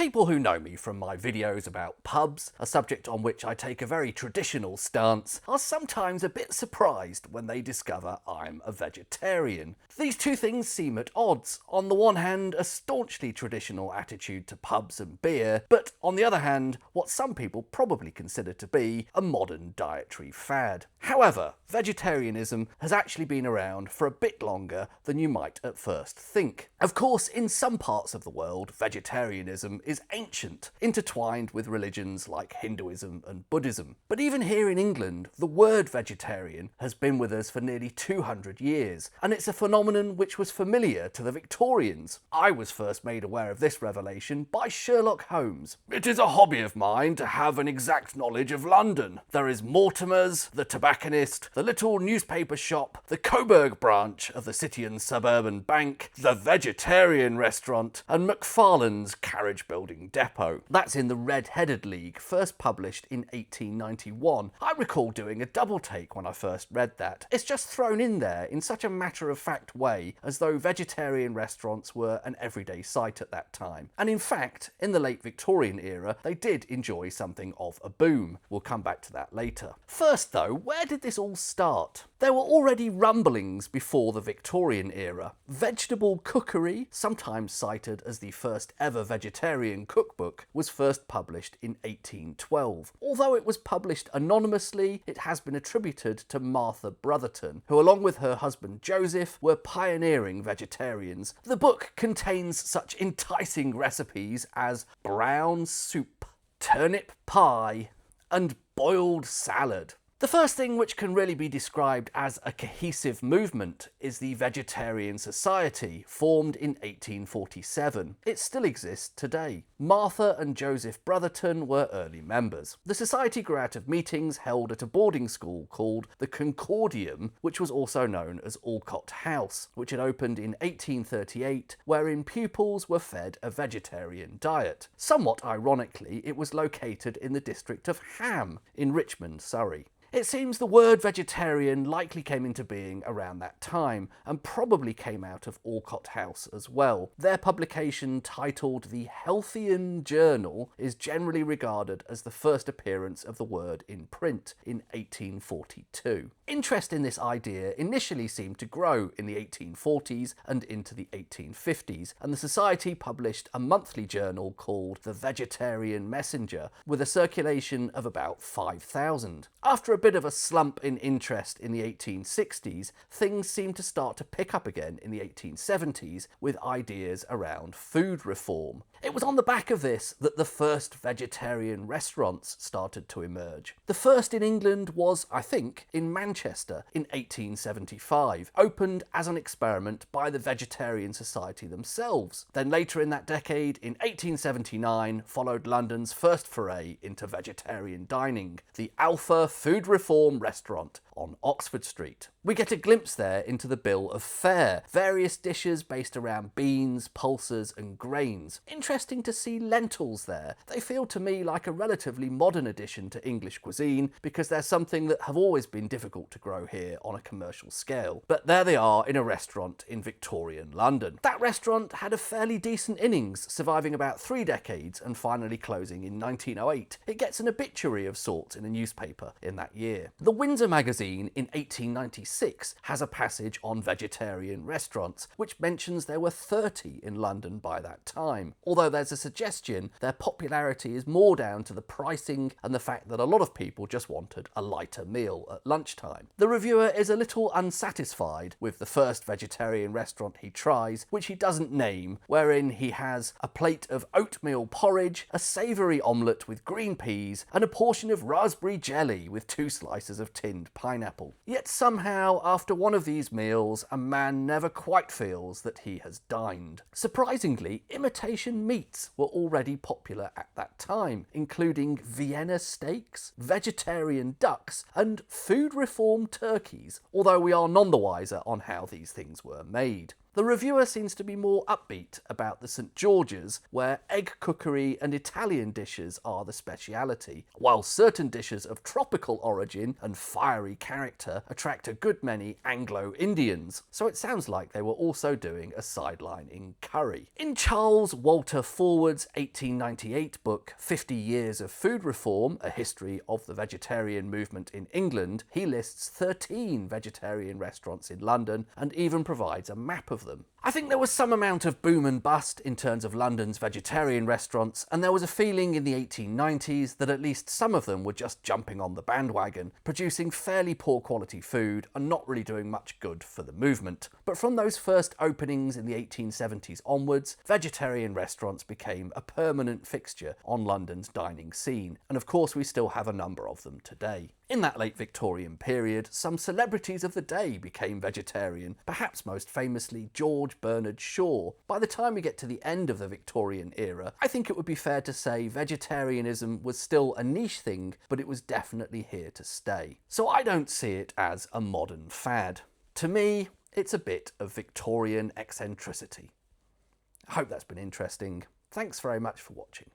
People who know me from my videos about pubs, a subject on which I take a very traditional stance, are sometimes a bit surprised when they discover I'm a vegetarian. These two things seem at odds. On the one hand, a staunchly traditional attitude to pubs and beer, but on the other hand, what some people probably consider to be a modern dietary fad. However, vegetarianism has actually been around for a bit longer than you might at first think. Of course, in some parts of the world, vegetarianism is ancient, intertwined with religions like Hinduism and Buddhism. But even here in England, the word vegetarian has been with us for nearly 200 years, and it's a phenomenon which was familiar to the Victorians. I was first made aware of this revelation by Sherlock Holmes. It is a hobby of mine to have an exact knowledge of London. There is Mortimer's, the tobacconist, the little newspaper shop, the Coburg branch of the City and Suburban Bank, the Vegetarian Restaurant, and McFarlane's Carriage Building Depot. That's in the Red-Headed League, first published in 1891. I recall doing a double take when I first read that. It's just thrown in there in such a matter-of-fact way, as though vegetarian restaurants were an everyday sight at that time. And in fact, in the late Victorian era, they did enjoy something of a boom. We'll come back to that later. First though, where did this all start? There were already rumblings before the Victorian era. Vegetable Cookery, sometimes cited as the first ever vegetarian cookbook, was first published in 1812. Although it was published anonymously, it has been attributed to Martha Brotherton, who along with her husband Joseph were pioneering vegetarians. The book contains such enticing recipes as brown soup, turnip pie, and boiled salad. The first thing which can really be described as a cohesive movement is the Vegetarian Society, formed in 1847. It still exists today. Martha and Joseph Brotherton were early members. The society grew out of meetings held at a boarding school called the Concordium, which was also known as Alcott House, which had opened in 1838, wherein pupils were fed a vegetarian diet. Somewhat ironically, it was located in the district of Ham in Richmond, Surrey. It seems the word vegetarian likely came into being around that time, and probably came out of Alcott House as well. Their publication, titled the Healthian Journal, is generally regarded as the first appearance of the word in print in 1842. Interest in this idea initially seemed to grow in the 1840s and into the 1850s, and the Society published a monthly journal called the Vegetarian Messenger, with a circulation of about 5,000. After a bit of a slump in interest in the 1860s, things seemed to start to pick up again in the 1870s with ideas around food reform. It was on the back of this that the first vegetarian restaurants started to emerge. The first in England was, I think, in Manchester in 1875, opened as an experiment by the Vegetarian Society themselves. Then later in that decade, in 1879, followed London's first foray into vegetarian dining, the Alpha Food Reform Restaurant on Oxford Street. We get a glimpse there into the bill of fare, various dishes based around beans, pulses and grains. Interesting to see lentils there. They feel to me like a relatively modern addition to English cuisine, because they're something that have always been difficult to grow here on a commercial scale. But there they are in a restaurant in Victorian London. That restaurant had a fairly decent innings, surviving about 3 decades and finally closing in 1908. It gets an obituary of sorts in a newspaper in that year. The Windsor magazine in 1896 has a passage on vegetarian restaurants, which mentions there were 30 in London by that time. Although there's a suggestion their popularity is more down to the pricing and the fact that a lot of people just wanted a lighter meal at lunchtime. The reviewer is a little unsatisfied with the first vegetarian restaurant he tries, which he doesn't name, wherein he has a plate of oatmeal porridge, a savoury omelette with green peas, and a portion of raspberry jelly with 2 slices of tinned pineapple. Yet somehow, after one of these meals, a man never quite feels that he has dined. Surprisingly, imitation meats were already popular at that time, including Vienna steaks, vegetarian ducks, and food reform turkeys, although we are none the wiser on how these things were made. The reviewer seems to be more upbeat about the St George's, where egg cookery and Italian dishes are the speciality, while certain dishes of tropical origin and fiery character attract a good many Anglo-Indians, so it sounds like they were also doing a sideline in curry. In Charles Walter Forward's 1898 book, 50 Years of Food Reform, A History of the Vegetarian Movement in England, he lists 13 vegetarian restaurants in London and even provides a map of them. I think there was some amount of boom and bust in terms of London's vegetarian restaurants, and there was a feeling in the 1890s that at least some of them were just jumping on the bandwagon, producing fairly poor quality food and not really doing much good for the movement. But from those first openings in the 1870s onwards, vegetarian restaurants became a permanent fixture on London's dining scene, and of course we still have a number of them today. In that late Victorian period, some celebrities of the day became vegetarian, perhaps most famously George Bernard Shaw. By the time we get to the end of the Victorian era, I think it would be fair to say vegetarianism was still a niche thing, but it was definitely here to stay. So I don't see it as a modern fad. To me, it's a bit of Victorian eccentricity. I hope that's been interesting. Thanks very much for watching.